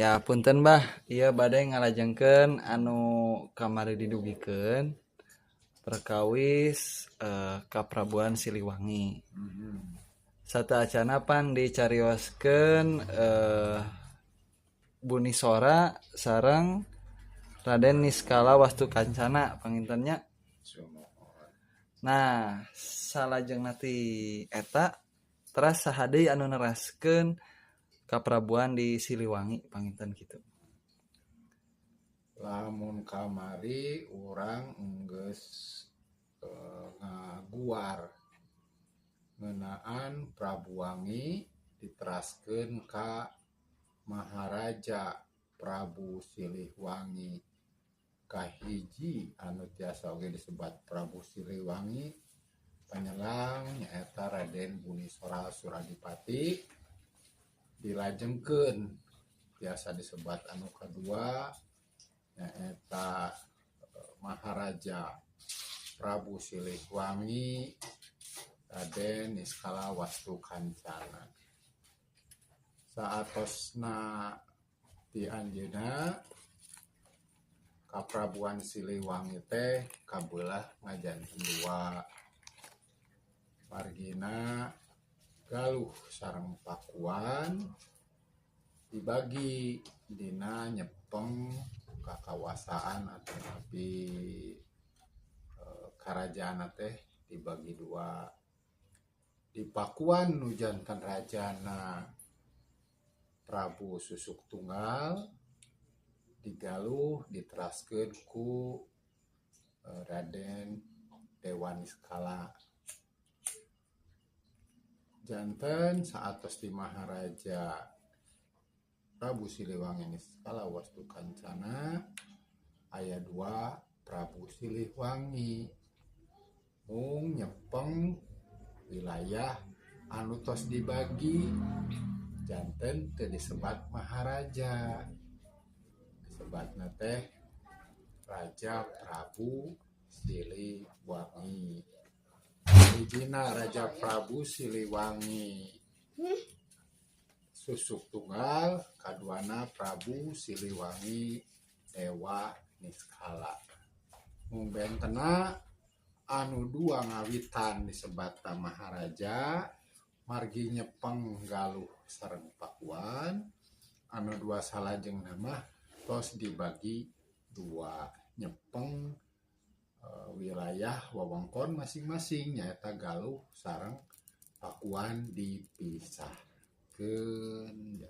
Ya punten bah, iya badai ngalajengkeun anu kamari didugikeun perkawis Kaprabuan Siliwangi. Sataacana pan dicarioskeun Buni Sora sareng Raden Niskala Wastukancana pangintennya. Nah, salajengna ti eta teras saha deui anu neraskeun Kaprabuan di Siliwangi panginten kitu. Lamun kamari urang enggeus ngaguar ngeunaan Prabu Wangi diteraskeun ka Maharaja Prabu Siliwangi. Kahiji anu tiasa oge disebat Prabu Siliwangi panyelang nyaeta Raden Buni Sora Suradipati. Dilajengkeun tiasa disebat anu kadua nyaeta Maharaja Prabu Siliwangi Raden Niskala Wastukancana. Saatosna ti anjeunna Kaprabuan Siliwangi teh kabeulah ngajanten dua, margina Galuh sareng Pakuan dibagi dina nyepeng kakawasaan atau napi karajaan teh dibagi dua. Di Pakuan nu janten rajana Prabu Susuk Tunggal, di Galuh diteraskeun ku Raden Dewa Niskala. Janten saatos di Maharaja Prabu Siliwangi Niskala Wastukancana aya dua Prabu Siliwangi mung nyepeng wilayah anu tos dibagi janten teu disebat Maharaja, disebatna teh Raja Prabu Siliwangi. Hijina Raja Prabu Siliwangi Susuk Tunggal, kaduana Prabu Siliwangi Dewa Niskala. Mung bentena anu dua ngawitan disebat Maharaja, margi nyepeng Galuh sareng Pakuan, anu dua salajengna mah tos dibagi dua, nyepeng wilayah wewengkon masing-masing nyaeta Galuh sareng Pakuan dipisahkeun.